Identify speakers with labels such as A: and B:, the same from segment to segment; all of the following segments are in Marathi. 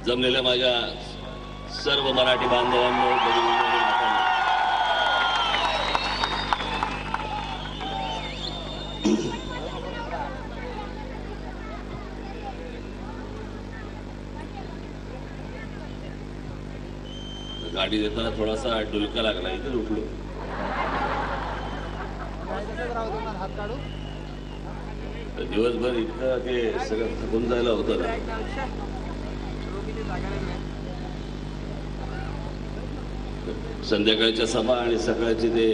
A: जमलेल्या माझ्या सर्व मराठी बांधवांनो, गाडी देताना थोडासा डुलका लागला, इथं उठलो. दिवसभर इतकं ते सगळं थकून जायला होतं ना. संध्याकाळच्या सभा आणि सकाळचे ते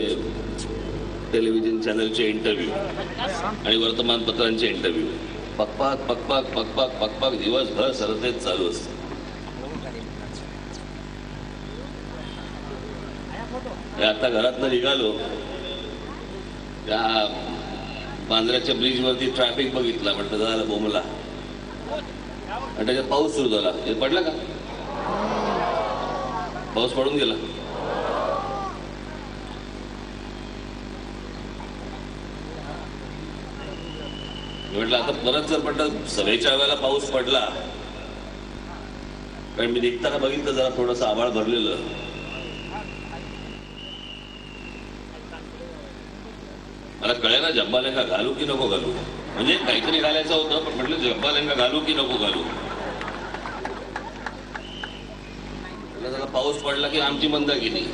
A: टेलिव्हिजन चॅनलचे इंटरव्ह्यू आणि वर्तमानपत्रांचे इंटरव्ह्यू, पकपाक पकपाक पकपाक पकपाक दिवसभर सरतेच चालू असतं. आता घरातनं निघालो, त्या बांद्र्याच्या ब्रिज वरती ट्रॅफिक बघितला, म्हटलं झाला बोंबला. आणि त्याच्यात पाऊस सुरू झाला. हे पडला का? पाऊस पडून गेला. म्हटलं आता परत जर म्हटलं सभेच्या वेळेला पाऊस पडला, कारण मी निघताना बघितलं जरा थोडंसं आभाळ भरलेलं. मला कळेना जब्बा लेंगा घालू की नको घालू. म्हणजे काहीतरी घालायचं होतं, पण म्हटलं जब्बा लेंगा घालू की नको घालू. जरा पाऊस पडला की आमची मंदागिरी.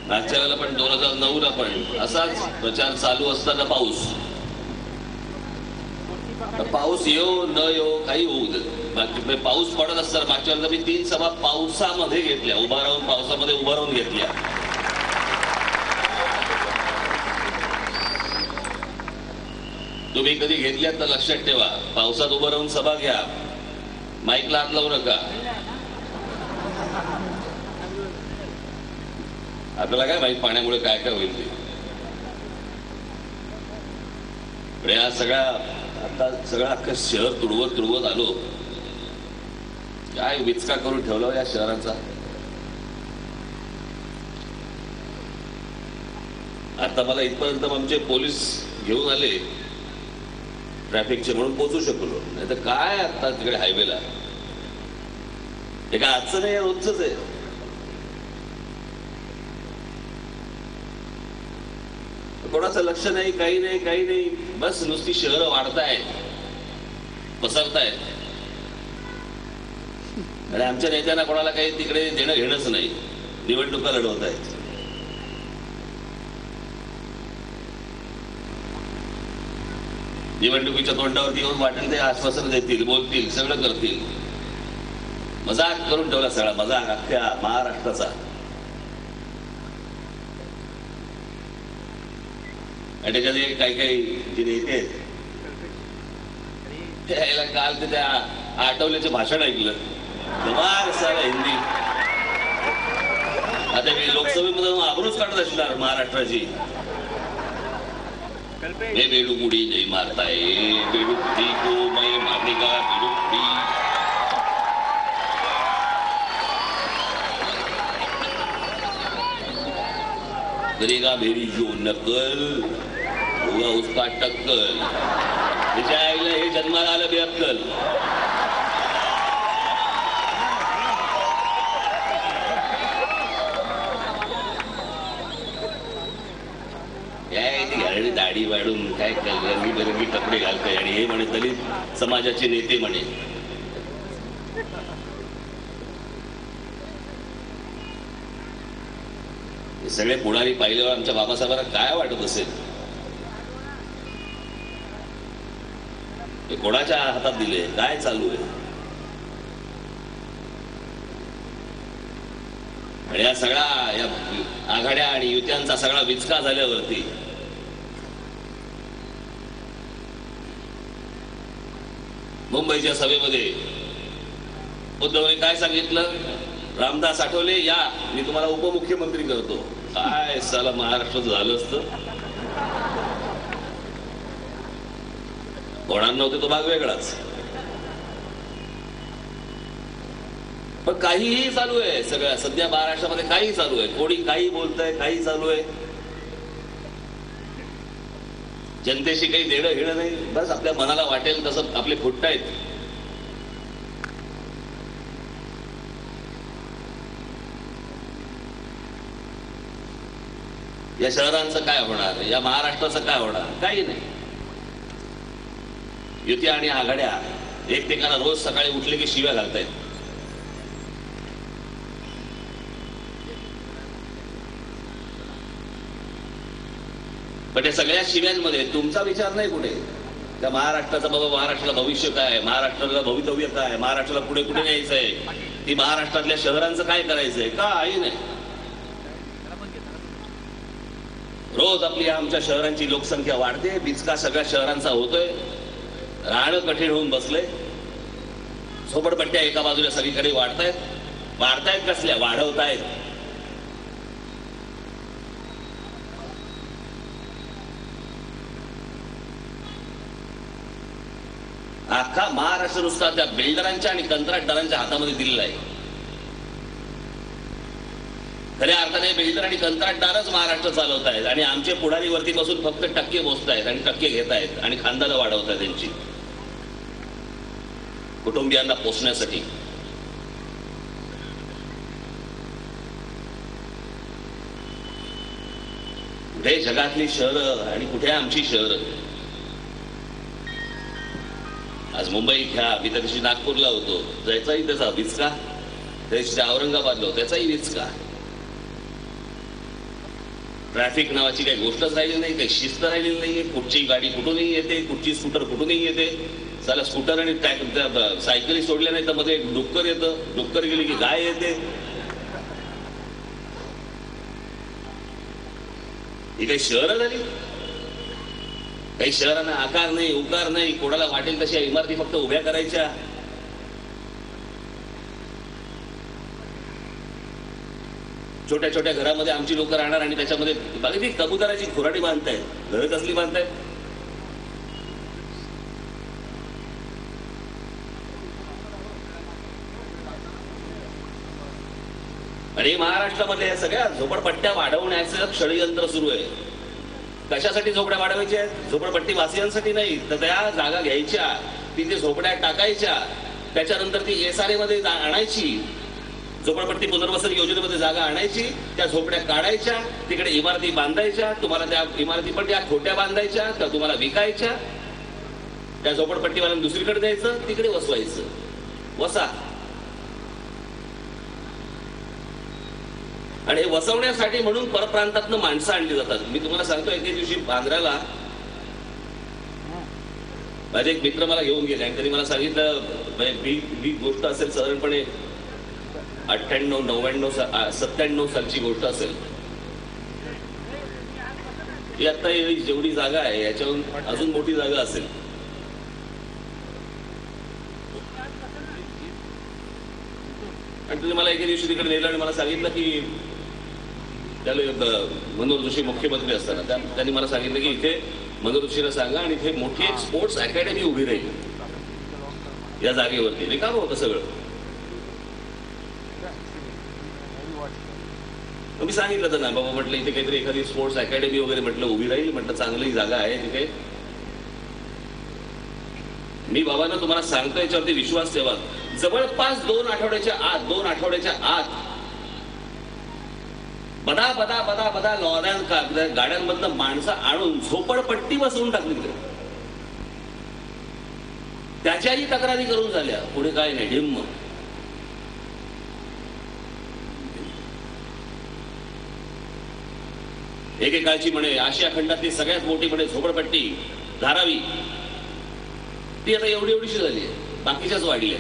A: मागच्या वेळेला पण 2009ला पण असाच प्रचार चालू असताना पाऊस येऊ न येऊ काही होऊ दे, पाऊस पडत असताना मागच्या वेळेला मी 3 सभा पावसामध्ये घेतल्या, पावसामध्ये उभा राहून घेतल्या. तुम्ही कधी घेतल्यात तर लक्षात ठेवा, पावसात उभं राहून सभा घ्या, माईकला हात लावू नका. आपल्याला काय माहित पाण्यामुळे काय काय होईल ते. आता सगळं अख्खं शहर तुडवत आलो. काय विचका करून ठेवला या शहराचा. आता मला इथपर्यंत आमचे पोलीस घेऊन आले ट्रॅफिकचे, म्हणून पोहोचू शकलो. नाही तर काय आता तिकडे हायवेला हे काय आजचं नाही, रोजच आहे. कोणाचं लक्ष नाही, काही नाही. बस नुसती शहरं वाढतायत, पसरतायत. आणि आमच्या नेत्यांना कोणाला काही तिकडे देणं घेणंच नाही. निवडणुका लढवत आहेत. निवडणुकीच्या तोंडावरती येऊन वाटेल ते आश्वासन देतील, बोलतील, सगळं करतील. मजाक करून ठेवला सगळा, मजाक अख्ख्या महाराष्ट्राचा. आणि त्याच्यात काही जे नेते आहेत त्याला काल ते त्या आठवल्याचं भाषण ऐकलं, धमाल सारा हिंदी. आता मी लोकसभेमध्ये आबरूच काढत असणार महाराष्ट्राची. हे बेडूमुडी नाही मारताय, बेडूमुडी को मैं मारने का बेडूमुडी. करेगा मेरी जो नकल होगा उसका टक्कल. त्याच्या आईला हे जन्माला आलं बेअक्कल. काय दाढी वाढून काय रंगी कपडे घालताय आणि हे म्हणे दलित समाजाचे नेते म्हणे. हे सगळे पुढारी पाहिल्यावर आमच्या बाबासाहेबांना काय वाटत असेल. हे कोणाच्या हातात दिले, काय चालू आहे. आणि या सगळ्या या आघाड्या आणि युत्यांचा सगळा विचका झाल्यावरती मुंबईच्या सभेमध्ये उद्धवने काय सांगितलं, रामदास आठवले या, मी तुम्हाला उपमुख्यमंत्री करतो. काय साला महाराष्ट्रात झालं असतं. होणार नव्हते तो भाग वेगळाच. पण काहीही चालू आहे सगळ्या सध्या महाराष्ट्रामध्ये, काही चालू आहे. कोणी काही बोलतंय, काही चालू आहे. जनतेशी काही देणं घेणं नाही, बस आपल्या मनाला वाटेल तसं आपले फुटतायत. या शहरांचं काय होणार, या महाराष्ट्राचं काय होणार, काही नाही. युती आणि आघाड्या एकमेकांना रोज सकाळी उठले की शिव्या घालतायत. पण या सगळ्या शिव्यांमध्ये तुमचा विचार नाही कुठे. त्या महाराष्ट्राचा बाबा, महाराष्ट्राला भविष्य काय, महाराष्ट्राला भवितव्य काय, महाराष्ट्राला पुढे कुठे न्यायचंय, ती महाराष्ट्रातल्या शहरांचं काय करायचंय, काही नाही. रोज आपली आमच्या शहरांची लोकसंख्या वाढते, बिचका सगळ्या शहरांचा होतोय, राहणं कठीण होऊन बसलंय. झोपडपट्ट्या एका बाजूला सगळीकडे वाढतायत कसल्या, वाढवतायत. अख्खा महाराष्ट्र नुसता त्या बिल्डरांच्या आणि कंत्राटदारांच्या हातामध्ये दिलेला आहे. खऱ्या अर्थाने बिल्डर आणि कंत्राटदारच महाराष्ट्र चालवत आहेत आणि आमचे पुढारी वरती बसून फक्त टक्के मोजतायत आणि टक्के घेत आहेत आणि खानदानं वाढवतायत त्यांची कुटुंबियांना पोचण्यासाठी. कुठे जगातली शहरं आणि कुठे आमची शहरं. आज मुंबई घ्या, मी त्या दिवशी नागपूरला होतो, जायचाही त्याचा विचका, त्या दिवशी औरंगाबादला होतो त्याचाही विचका. ट्रॅफिक नावाची काही गोष्टच राहिली नाही, काही शिस्त राहिलेली नाहीये. कुठची गाडी कुठूनही येते, कुठची स्कूटर कुठूनही येते. चला स्कूटर आणि सायकली सोडल्या नाही तर मध्ये डुक्कर येतं, डुक्कर गेली की गाय येते. ही काही शहरं झाली. काही शहरांना आकार नाही, उकार नाही, कोणाला वाटेल तशा इमारती फक्त उभ्या करायच्या. छोट्या छोट्या घरामध्ये आमची लोक राहणार आणि त्याच्यामध्ये बाकी ती कबुतराची खुराडी बांधतायत. घर कसली बांधतायत. आणि महाराष्ट्रामध्ये या सगळ्या झोपडपट्ट्या वाढवण्याचं षडयंत्र सुरू आहे. कशासाठी झोपड्या वाढवायच्या आहेत? झोपडपट्टी वासियांसाठी नाही, तर त्या जागा घ्यायच्या, तिथे झोपड्या टाकायच्या, त्याच्यानंतर ती SRA मध्ये आणायची, झोपडपट्टी पुनर्वसन योजनेमध्ये जागा आणायची, त्या झोपड्या काढायच्या, तिकडे इमारती बांधायच्या. तुम्हाला त्या इमारती पण त्या खोट्या बांधायच्या, त्या तुम्हाला विकायच्या, त्या झोपडपट्टीवाल्यांना दुसरीकडे द्यायचं, तिकडे वसवायचं. वसा. आणि हे वसवण्यासाठी म्हणून परप्रांतातनं माणसं आणली जातात. मी तुम्हाला सांगतो, एके दिवशी बांद्र्याला माझे एक मित्र मला घेऊन गेले आणि त्यांनी मला सांगितलं, ही गोष्ट असेल साधारणपणे 98, 99, 97 सालची गोष्ट असेल. ही आता जेवढी जागा आहे याच्याहून अजून मोठी जागा असेल. आणि तुम्ही मला एके दिवशी तिकडे नेलं आणि मला सांगितलं की त्याला मनोहर जोशी मुख्यमंत्री असताना त्यांनी मला सांगितलं की इथे मनोहर जोशीला सांगा आणि इथे मोठी एक स्पोर्ट्स अकॅडमी उभी राहील या जागेवरती. रिकामं होतं सगळं. मी सांगितलं तर ना बाबा, म्हटलं इथे काहीतरी एखादी स्पोर्ट्स अकॅडमी वगैरे म्हटलं उभी राहील, म्हटलं चांगली जागा आहे तिथे. मी बाबांना तुम्हाला सांगतो, याच्यावरती विश्वास ठेवा. जवळपास 2 आठवड्याच्या आत बदा लॉऱ्या गाड्यांमधनं माणसं आणून झोपडपट्टी बसवून टाकली. त्याच्याही तक्रारी करून झाल्या. पुढे काय नाही, ढिम्म. एकेकाळची म्हणे आशिया खंडातली सगळ्यात मोठी म्हणे झोपडपट्टी धारावी, ती आता एवढीशी झाली आहे, बाकीच्याच वाढल्या.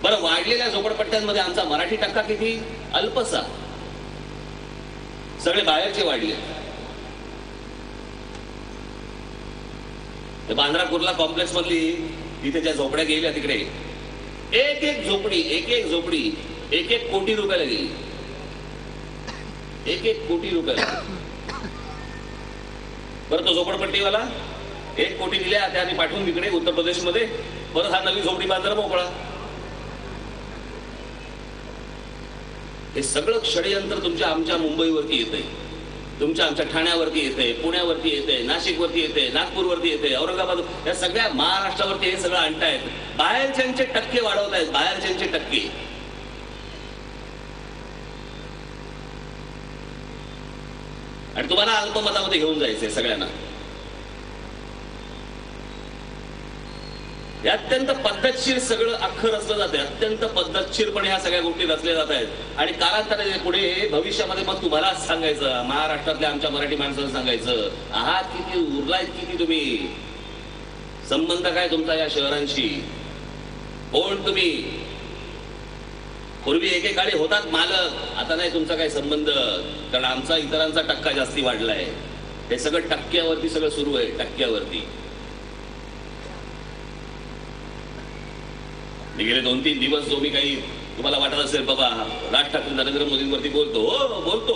A: बरं, वाढलेल्या झोपडपट्ट्यांमध्ये आमचा मराठी टक्का किती? अल्पसा. सगळे बाहेरचे वाढले. बांद्रा कुर्ला कॉम्प्लेक्स मधली तिथे ज्या झोपड्या गेल्या तिकडे एक एक झोपडी 1 कोटी रुपयाला गेली. 1 कोटी रुपयाला. बरं, तो झोपडपट्टीवाला 1 कोटी दिल्या त्याने पाठवून तिकडे उत्तर प्रदेशमध्ये, परत हा नवी झोपडी बांधला मोकळा. हे सगळं षडयंत्र तुमच्या आमच्या मुंबईवरती येतंय. तुमच्या आमच्या ठाण्यावरती येते, पुण्यावरती येते, नाशिकवरती येते, नागपूरवरती येते, औरंगाबाद, या सगळ्या महाराष्ट्रावरती हे सगळं आणतायत. बाहेरच्यांचे टक्के वाढवतायत, बाहेरच्यांचे टक्के. आणि तुम्हाला अल्पमतामध्ये घेऊन जायचंय सगळ्यांना. हे अत्यंत पद्धतशीर सगळं अख्खं रचलं जाते. अत्यंत पद्धतशीरपणे ह्या सगळ्या गोष्टी रचल्या जात आहेत. आणि कालांतराने पुढे भविष्यामध्ये मग तुम्हालाच सांगायचं, महाराष्ट्रातल्या आमच्या मराठी माणसांना सांगायचं, आहात किती, उरलायत किती तुम्ही, संबंध काय तुमचा या शहरांशी, कोण तुम्ही. पूर्वी एकेकाळी होतात मालक, आता नाही तुमचा काय संबंध, कारण आमचा इतरांचा टक्का जास्ती वाढलाय. हे सगळं टक्क्यावरती सगळं सुरू आहे, टक्क्यावरती. गेले 2-3 दिवस जो मी काही तुम्हाला वाटत असेल बाबा राज ठाकरे नरेंद्र मोदींवरती बोलतो, हो बोलतो,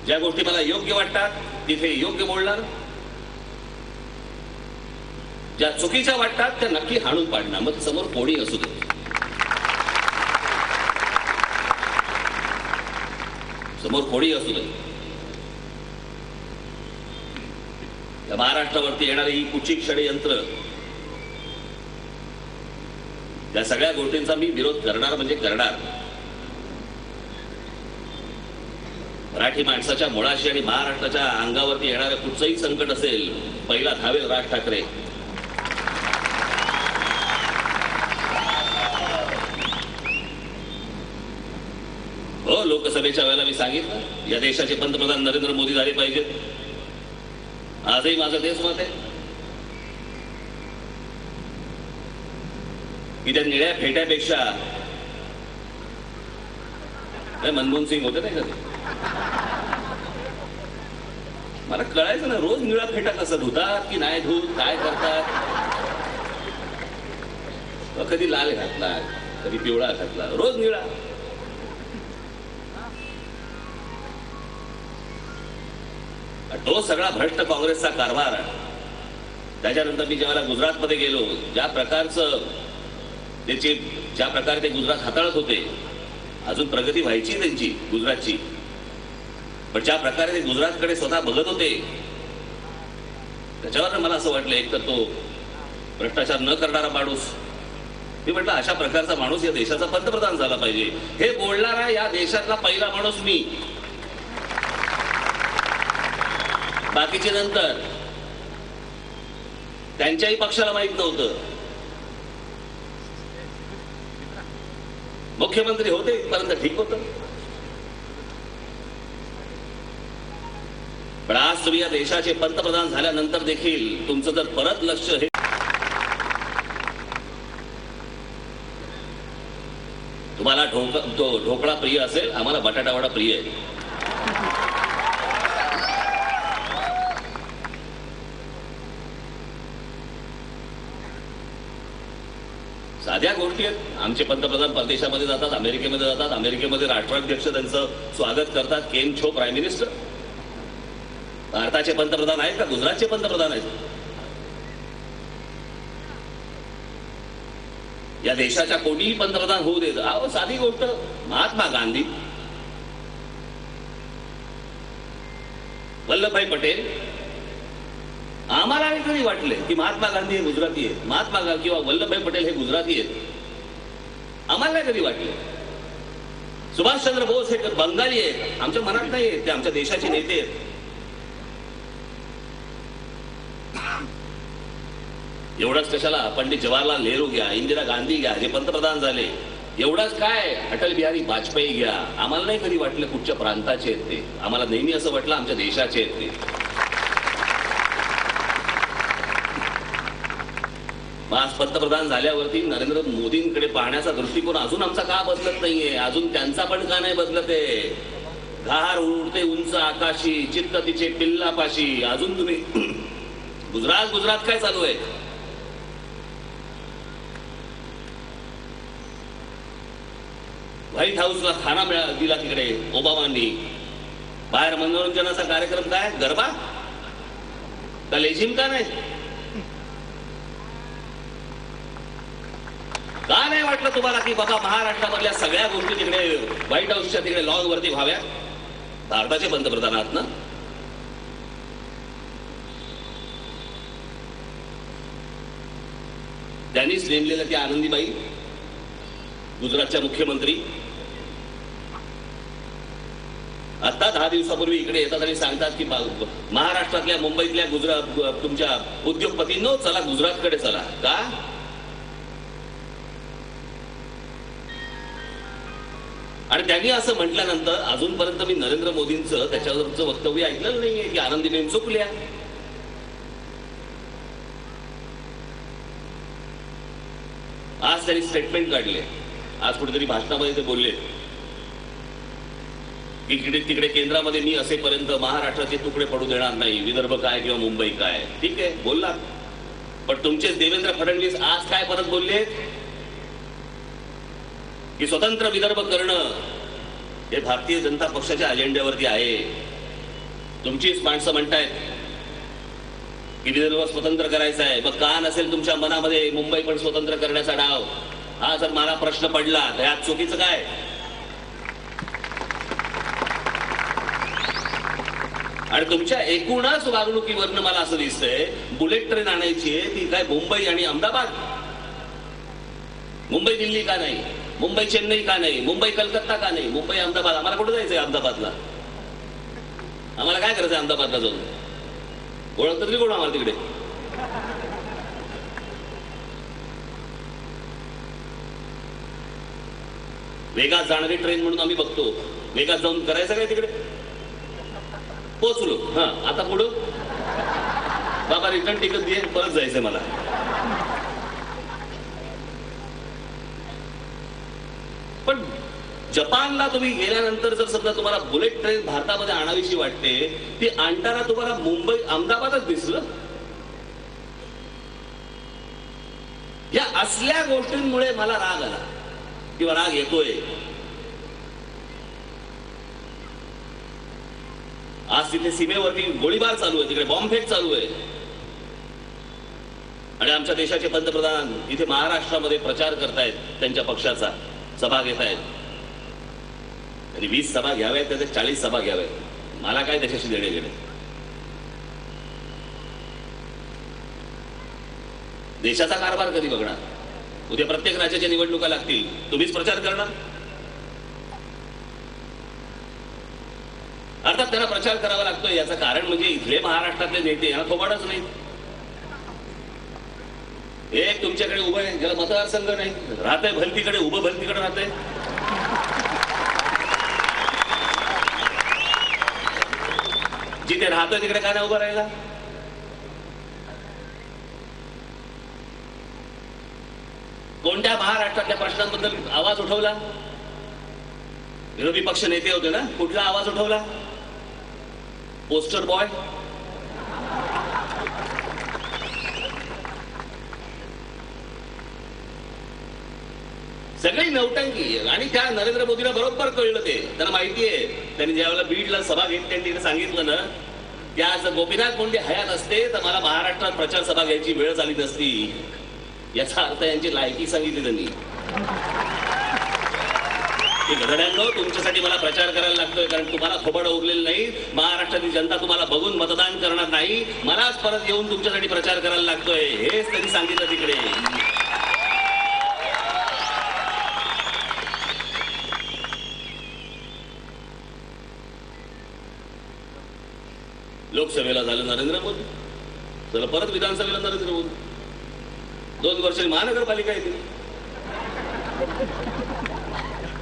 A: ज्या गोष्टी मला योग्य वाटतात तिथे योग्य बोलणार, ज्या चुकीच्या वाटतात त्या नक्की हाणून पाडणार. मग समोर कोणी असू दे, समोर कोणी असू दे. या महाराष्ट्रावरती येणारी ही कुचिक षडयंत्र, या सगळ्या गोष्टींचा मी विरोध करणार म्हणजे करणार. मराठी माणसाच्या मुळाशी आणि महाराष्ट्राच्या अंगावरती येणारं कुठचंही संकट असेल, पहिला धावेल राज ठाकरे. हो, लोकसभेच्या वेळेला मी सांगितलं या देशाचे पंतप्रधान नरेंद्र मोदी झाले पाहिजेत. आजही माझं तेच मत आहे की त्या निळ्या फेट्यापेक्षा मनमोहन सिंग होते नाही कधी. मला कळायचं ना, रोज निळ्या फेटा कसं धुतात की नाही धुत, काय करतात. कधी लाल घातला, कधी पिवळा घातला, रोज निळा. तो सगळा भ्रष्ट काँग्रेसचा कारभार. त्याच्यानंतर मी जेव्हा गुजरातमध्ये गेलो, ज्या प्रकारे ते गुजरात हाताळत होते, अजून प्रगती व्हायची त्यांची गुजरातची, पण ज्या प्रकारे ते गुजरातकडे स्वतः बघत होते, त्याच्यावर मला असं वाटलं एक तर तो भ्रष्टाचार न करणारा माणूस. मी म्हटलं अशा प्रकारचा माणूस या देशाचा पंतप्रधान झाला पाहिजे. हे बोलणारा या देशातला पहिला माणूस मी. बाकीचे नंतर त्यांच्याही पक्षाला माहित नव्हतं. मुख्यमंत्री होते इथपर्यंत ठीक होतं, पण आज तुम्ही या देशाचे पंतप्रधान झाल्यानंतर देखील तुमचं जर परत लक्ष हे तुम्हाला ढोकळा प्रिय असेल, आम्हाला बटाटा वडा प्रिय आहे. साध्या गोष्टी आहेत. आमचे पंतप्रधान परदेशामध्ये जातात, अमेरिकेमध्ये जातात, अमेरिकेमध्ये राष्ट्राध्यक्ष त्यांचं स्वागत करतात, केम छो प्राईम मिनिस्टर. भारताचे पंतप्रधान आहेत का गुजरातचे पंतप्रधान आहेत? या देशाच्या कोणीही पंतप्रधान होऊ देत. अहो साधी गोष्ट, महात्मा गांधी, वल्लभभाई पटेल, आम्हाला कधी वाटले की महात्मा गांधी हे गुजराती आहेत, महात्मा किंवा वल्लभभाई पटेल हे गुजराती आहेत, आम्हाला नाही कधी वाटले. सुभाषचंद्र बोस हे बंगाली आहेत, आमच्या मनात नाही आहेत, ते आमच्या देशाचे नेते आहेत. एवढंच कशाला, पंडित जवाहरलाल नेहरू घ्या, इंदिरा गांधी घ्या, जे पंतप्रधान झाले, एवढंच काय, अटल बिहारी वाजपेयी घ्या, आम्हाला नाही कधी वाटलं कुठच्या प्रांताचे आहेत ते. आम्हाला नेहमी असं वाटलं आमच्या देशाचे आहेत ते. आज पंतप्रधान झाल्यावरती नरेंद्र मोदींकडे पाहण्याचा दृष्टिकोन अजून आमचा का बदलत नाहीये? अजून त्यांचा पण का नाही बदलत आहे? घार उडते उंच आकाशी, चित्त तिचे पिल्लापाशी. अजून तुम्ही गुजरात गुजरात काय चालू आहे? व्हाईट हाऊसला खाना दिला तिकडे ओबामांनी. बाहेर मनोरंजनाचा कार्यक्रम काय, गरबा का लेझिम का नाही? का नाही वाटलं तुम्हाला की बाबा महाराष्ट्रामधल्या सगळ्या गोष्टी तिकडे व्हाईट हाऊसच्या तिकडे लॉन वरती व्हाव्या? भारताचे पंतप्रधान आहात ना? त्यांनीच नेमलेल्या त्या आनंदीबाई गुजरातच्या मुख्यमंत्री आता 10 दिवसापूर्वी इकडे येतात आणि सांगतात की महाराष्ट्रातल्या मुंबईतल्या गुजरात तुमच्या उद्योगपतींनो चला गुजरातकडे चला. का? आणि त्यांनी असं म्हटल्यानंतर अजूनपर्यंत मी नरेंद्र मोदींचं त्याच्यावरचं वक्तव्य ऐकलेलं नाहीये की आनंदीबेन चुकल्या. आज त्यांनी स्टेटमेंट काढले. आज कुठेतरी भाषणामध्ये ते बोलले की तिकडे केंद्रामध्ये मी असेपर्यंत महाराष्ट्राचे तुकडे पडू देणार नाही, विदर्भ काय किंवा मुंबई काय. ठीक आहे बोलला, पण तुमचे देवेंद्र फडणवीस आज काय परत बोलले की स्वतंत्र विदर्भ करणं हे भारतीय जनता पक्षाच्या अजेंड्यावरती आहे. तुमचीच माणसं म्हणतायत की विदर्भ स्वतंत्र करायचं आहे. मग का नसेल तुमच्या मनामध्ये मुंबई पण स्वतंत्र करण्याचा डाव? हा जर मला प्रश्न पडला तर यात चुकीचं काय? आणि तुमच्या एकूणच वागणुकीवरनं मला असं दिसतंय बुलेट ट्रेन आणायची आहे ती काय मुंबई आणि अहमदाबाद, मुंबई दिल्ली का नाही, मुंबई चेन्नई का नाही, मुंबई कलकत्ता का नाही, मुंबई अहमदाबाद. आम्हाला कुठे जायचंय अहमदाबादला? आम्हाला काय करायचंय अहमदाबादला जाऊन? ओळख तरी कोण आम्हाला तिकडे? वेगात जाणारी ट्रेन म्हणून आम्ही बघतो. वेगात जाऊन करायचं काय तिकडे? पोचलो, हा आता पुढं बाबा रिटर्न तिकीट दे, परत जायचंय मला. पण जपानला तुम्ही गेल्यानंतर जर समजा तुम्हाला बुलेट ट्रेन भारतामध्ये आणावीशी वाटते, ती आणताना तुम्हाला मुंबई अहमदाबादच दिसलं. या असल्या गोष्टींमुळे मला राग आला किंवा राग येतोय. आज तिथे सीमेवरती गोळीबार चालू आहे, तिकडे बॉम्बफेक चालू आहे आणि आमच्या देशाचे पंतप्रधान इथे महाराष्ट्रामध्ये प्रचार करतायत, त्यांच्या पक्षाचा सभा घेत आहेत. त्यांनी 20 सभा घ्याव्यात, त्याचे 40 सभा घ्याव्यात. मला काय त्याच्याशी देणे घेणे? देशाचा कारभार कधी बघणार? उद्या प्रत्येक राज्याच्या निवडणुका लागतील, तुम्हीच प्रचार करणार? अर्थात त्यांना प्रचार करावा लागतोय. याचं कारण म्हणजे इथले महाराष्ट्रातले नेते यांना थोबाडच नाही. एक तुमच्याकडे उभं आहे ज्याला मतदारसंघ नाही, राहतंय भलतीकडे, उभं भलतीकडे राहतंय. जिथे राहतोय तिकडे काय नाही उभं राहिला? कोणत्या महाराष्ट्रातल्या प्रश्नांबद्दल आवाज उठवला? विरोधी पक्ष नेते होते ना, कुठला आवाज उठवला? Poster boy. सगळी नौटंकी. आणि त्या नरेंद्र मोदीला बरोबर कळलं ते. त्यांना माहिती आहे, त्यांनी ज्यावेळेला बीडला सभा घेतली त्यांनी तिथे सांगितलं ना की आज गोपीनाथ मुंडे हयात असते तर मला महाराष्ट्रात प्रचार सभा घ्यायची वेळ झाली नसती. याचा अर्थ यांची लायकी सांगितली त्यांनी की घड्याळांनो तुमच्यासाठी मला प्रचार करायला लागतोय, कारण तुम्हाला थोबाड उरलेलं नाही. महाराष्ट्रातील जनता तुम्हाला बघून मतदान करणार नाही, मलाच परत येऊन तुमच्यासाठी प्रचार करायला लागतोय. हेच त्यांनी सांगितलं तिकडे. लोकसभेला झालं नरेंद्र मोदी, चला परत विधानसभेला नरेंद्र मोदी. 2 वर्षांनी महानगरपालिका येतील,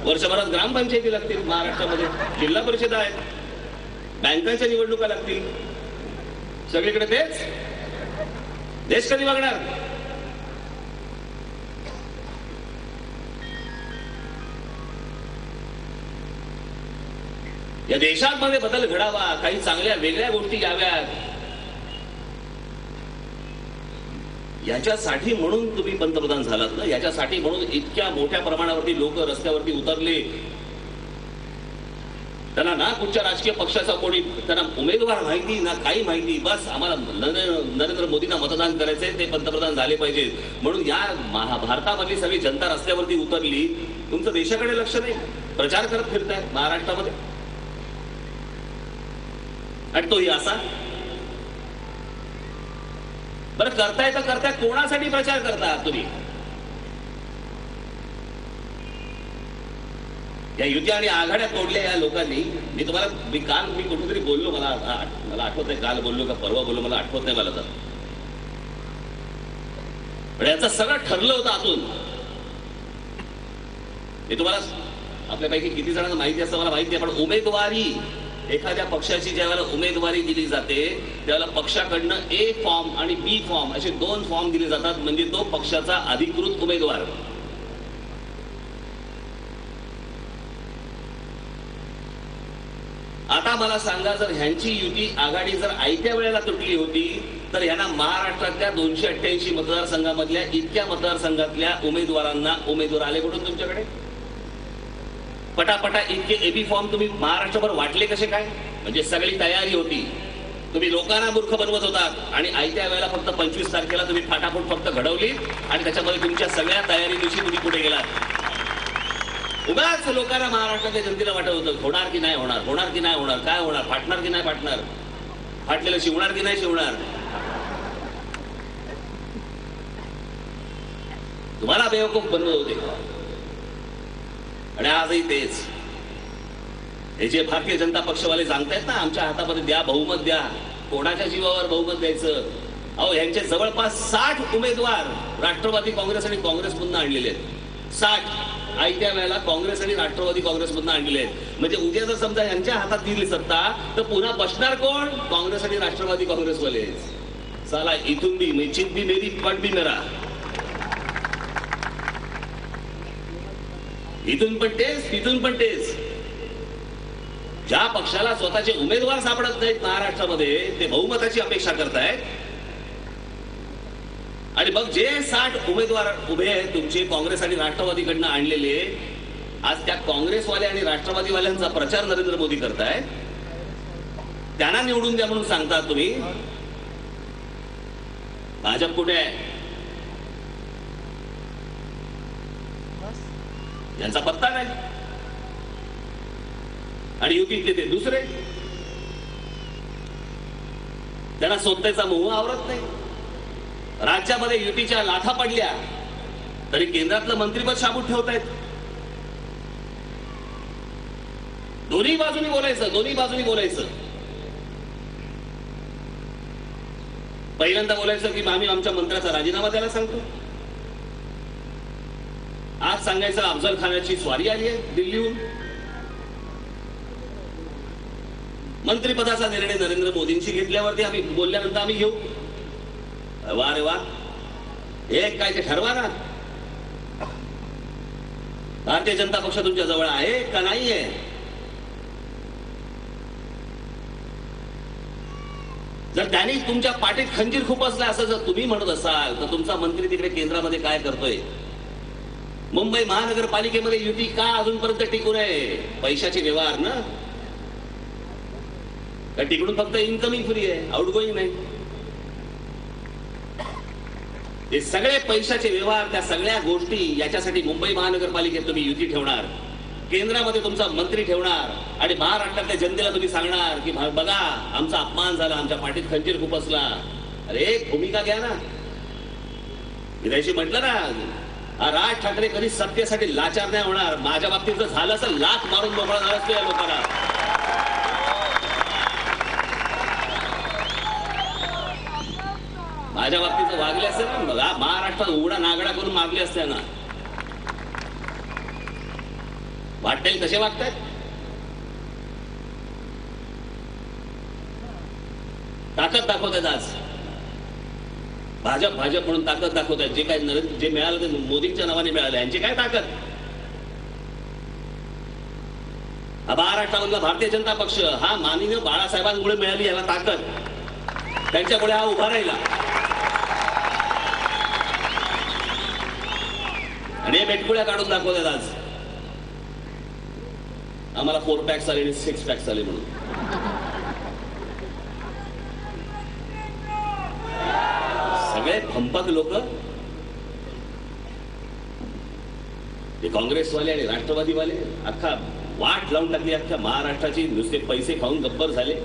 A: वर्षभरात ग्रामपंचायती लागतील महाराष्ट्रामध्ये, जिल्हा परिषद आहेत, बँकांच्या निवडणुका लागतील. सगळीकडे तेच. देश कधी बघणार? या देशामध्ये बदल घडावा, काही चांगल्या वेगळ्या गोष्टी याव्यात, याच्यासाठी म्हणून तुम्ही पंतप्रधान झालात ना. याच्यासाठी म्हणून इतक्या मोठ्या प्रमाणावरती लोक रस्त्यावरती उतरले. त्यांना ना कुठच्या राजकीय पक्षाचा कोणी त्यांना उमेदवार माहिती ना काही माहिती, बस आम्हाला नरेंद्र मोदींना मतदान करायचंय, ते पंतप्रधान झाले पाहिजेत म्हणून या भारतामधली सगळी जनता रस्त्यावरती उतरली. तुमचं देशाकडे लक्ष नाही, प्रचार करत फिरताय महाराष्ट्रामध्ये. आणि तोही असा. बरं करताय तर करताय, कोणासाठी प्रचार करता तुम्ही? या युती आणि आघाड्या तोडल्या या लोकांनी. काल मी कुठेतरी बोललो, मला आठवत आहे, काल बोललो का परवा बोललो मला आठवत नाही. मला तर पण याचं सगळं ठरलं होतं आतून. हे तुम्हाला आपल्यापैकी किती जणांना माहिती असतं मला माहिती आहे, पण उमेदवारी, एखाद्या पक्षाची ज्यावेळेला उमेदवारी दिली जाते त्यावेळेला पक्षाकडनं ए फॉर्म आणि बी फॉर्म असे 2 फॉर्म दिले जातात, म्हणजे तो पक्षाचा अधिकृत उमेदवार. आता मला सांगा, जर ह्यांची युती आघाडी जर आयत्या वेळेला तुटली होती तर ह्यांना महाराष्ट्रातल्या 288 मतदारसंघामधल्या इतक्या मतदारसंघातल्या उमेदवारांना उमेदवार आले कुठून तुमच्याकडे? पटापटा इतके एबी फॉर्म तुम्ही महाराष्ट्रभर वाटले कसे काय? म्हणजे सगळी तयारी होती, तुम्ही लोकांना मूर्ख बनवत होतात आणि आयत्या वेळेला फक्त 25 तारखेला तुम्ही फाटाफूट फक्त घडवली आणि त्याच्यामध्ये तुमच्या सगळ्या तयारी दिवशी तुम्ही कुठे गेलात? उगाच लोकांना महाराष्ट्राच्या जनतेला वाटत होतं होणार की नाही होणार, होणार की नाही होणार, काय होणार, फाटणार की नाही फाटणार, फाटलेलं शिवणार की नाही शिवणार. तुम्हाला बेवकूफ बनवत होते. आणि आजही तेच. हे जे भारतीय जनता पक्षवाले सांगतायत ना आमच्या हातामध्ये द्या, बहुमत द्या, कोणाच्या जीवावर बहुमत द्यायचं? अहो यांचे जवळपास 60 उमेदवार राष्ट्रवादी काँग्रेस आणि काँग्रेसमधून आणलेले आहेत. 60 आयत्या वेळेला काँग्रेस आणि राष्ट्रवादी काँग्रेसमधून आणलेले आहेत. म्हणजे उद्या जर समजा यांच्या हातात दिली सत्ता तर पुन्हा बसणार कोण? काँग्रेस आणि राष्ट्रवादी काँग्रेसवाले. साला इथून भी मैं चित भी मेरी पट भी मेरा. इथून पण तेच, तिथून पण तेच. ज्या पक्षाला स्वतःचे उमेदवार सापडत नाहीत महाराष्ट्रामध्ये ते बहुमताची अपेक्षा करतायत. आणि मग जे 60 उमेदवार उभे आहेत तुमचे काँग्रेस आणि राष्ट्रवादीकडनं आणलेले, आज त्या काँग्रेसवाले आणि राष्ट्रवादीवाल्यांचा प्रचार नरेंद्र मोदी करतायत. त्यांना निवडून द्या म्हणून सांगतात तुम्ही. भाजप कुठे आहे? यांचा पत्ता नाही. आणि युतीतले ते दुसरे, त्यांना स्वतःचा मोह आवरत नाही. राज्यामध्ये युतीच्या लाथा पडल्या तरी केंद्रातलं मंत्रिपद शाबूत ठेवतायत. दोन्ही बाजूनी बोलायचं, दोन्ही बाजूनी बोलायचं. पहिल्यांदा बोलायचं की आम्ही आमच्या मंत्र्याचा राजीनामा द्यायला सांगतो. आज सांगायचं अफजल खानाची स्वारी आली आहे दिल्लीहून. मंत्रिपदाचा निर्णय नरेंद्र मोदींशी घेतल्यावरती आम्ही बोलल्यानंतर आम्ही घेऊ. वा रे वा, एक काय ते ठरवा ना. भारतीय जनता पक्ष तुमच्या जवळ आहे का नाहीये? जर त्यांनी तुमच्या पाठीत खंजीर खुपसला असं जर तुम्ही म्हणत असाल तर तुमचा मंत्री तिकडे केंद्रामध्ये काय करतोय? मुंबई महानगरपालिकेमध्ये युती का अजूनपर्यंत टिकून आहे? पैशाचे व्यवहार ना. तिकडून फक्त इन्कमिंग फ्री आहे, आउटगोईंग नाही. ते सगळे पैशाचे व्यवहार, त्या सगळ्या गोष्टी, याच्यासाठी मुंबई महानगरपालिकेत तुम्ही युती ठेवणार, केंद्रामध्ये तुमचा मंत्री ठेवणार आणि महाराष्ट्रातल्या जनतेला तुम्ही सांगणार की बघा आमचा अपमान झाला, आमच्या पाठीत खंजीर खुपसला. अरे एक भूमिका घ्या ना. मी त्याशी म्हटलं ना, राज ठाकरे कधी सत्तेसाठी लाचार नाही होणार. माझ्या बाबतीत जर झालं असं लाख मारून मोकळा झाला असतो या लोकांना. माझ्या बाबतीत जर वागले असते ना, बघा महाराष्ट्रात उघडा नागडा करून मागले असते ना. वाटेल कसे वागतायत? ताकद दाखवतात आज. भाजप भाजप म्हणून ताकद दाखवतात. जे काय जे मिळालं ते मोदींच्या नावाने मिळालं. यांची काय ताकद? महाराष्ट्रामधला भारतीय जनता पक्ष हा माननीय बाळासाहेबांमुळे मिळाली याला ताकद. त्यांच्यामुळे हा उभा राहिला. आणि बेटकुळ्या काढून दाखवतात आज. आम्हाला 4 पॅक्स आले आणि 6 पॅक्स आले म्हणून. सगळे फंपक लोक, ते काँग्रेसवाले आणि राष्ट्रवादीवाले, अख्खा वाट लावून टाकली अख्ख्या महाराष्ट्राची. नुसते पैसे खाऊन गब्बर झाले.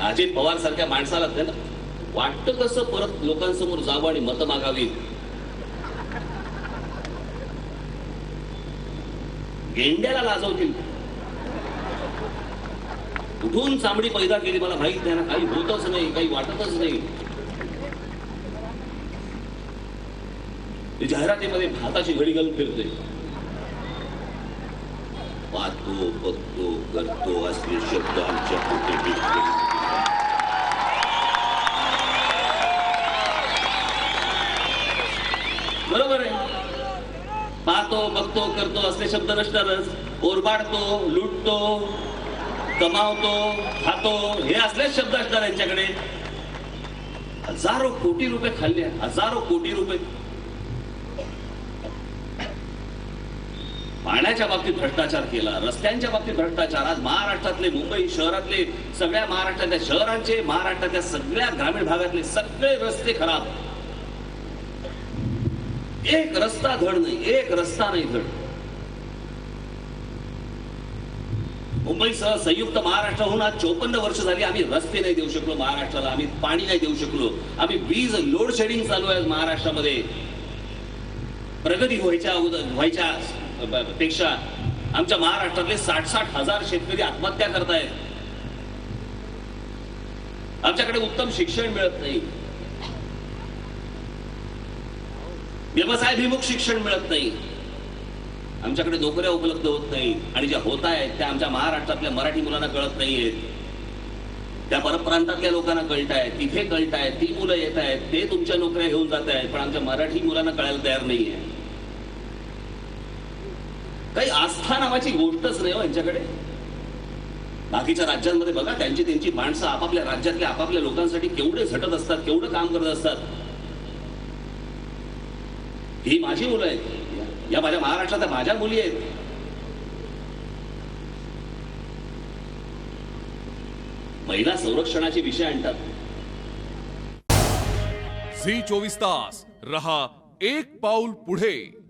A: अजित पवार सारख्या माणसाला त्याला वाटतं कसं परत लोकांसमोर जावं आणि मतं मागावी. गेंड्याला लाजवतील. कुठून चामडी पैदा केली मला माहित नाही ना. काही होतच नाही, काही वाटतच नाही. जाहिरातीमध्ये भाताची घडी घालून फिरते. पाहतो बघतो करतो असले शब्द आमच्या कुठे बरोबर आहे. पाहतो बघतो करतो असले शब्द नसणारच. ओरबाडतो, लुटतो, कमावतो, खातो, हे असलेच शब्द असणार यांच्याकडे. हजारो कोटी रुपये खाल्ले, हजारो कोटी रुपये. पाण्याच्या बाबतीत भ्रष्टाचार केला, रस्त्यांच्या बाबतीत भ्रष्टाचार. आज महाराष्ट्रातले, मुंबई शहरातले, सगळ्या महाराष्ट्रातल्या शहरांचे, महाराष्ट्रातल्या सगळ्या ग्रामीण भागातले सगळे रस्ते खराब. एक रस्ता धड नाही, एक रस्ता नाही धड. मुंबईसह संयुक्त महाराष्ट्राहून आज 54 वर्ष झाली आम्ही रस्ते नाही देऊ शकलो महाराष्ट्राला. आम्ही पाणी नाही देऊ शकलो. आम्ही वीज लोड शेडिंग चालू आहे महाराष्ट्रामध्ये. प्रगती व्हायच्या पेक्षा आमच्या महाराष्ट्रातले 60-60 हजार शेतकरी आत्महत्या करतायत. आमच्याकडे उत्तम शिक्षण मिळत नाही, व्यवसायाभिमुख शिक्षण मिळत नाही, आमच्याकडे नोकऱ्या उपलब्ध होत नाही. आणि ज्या होत आहेत त्या आमच्या महाराष्ट्रातल्या मराठी मुलांना कळत नाहीयेत. त्या परप्रांतातल्या लोकांना कळत आहेत, तिथे कळत आहेत, ती मुलं येत आहेत, ते तुमच्या नोकऱ्या घेऊन जात आहेत, पण आमच्या मराठी मुलांना कळायला तयार नाहीये. काही आस्था नावाची गोष्टच नाही हो यांच्याकडे. बाकीच्या राज्यांमध्ये बघा, त्यांची माणसं आपापल्या राज्यातल्या आपापल्या लोकांसाठी केवढे झटत असतात, केवढं काम करत असतात. ही माझी मुलं आहेत, या माझ्या महाराष्ट्रातल्या माझ्या मुली आहेत. महिला संरक्षणाचे विषय आणतात.
B: झी 24 तास रहा एक पाऊल पुढे.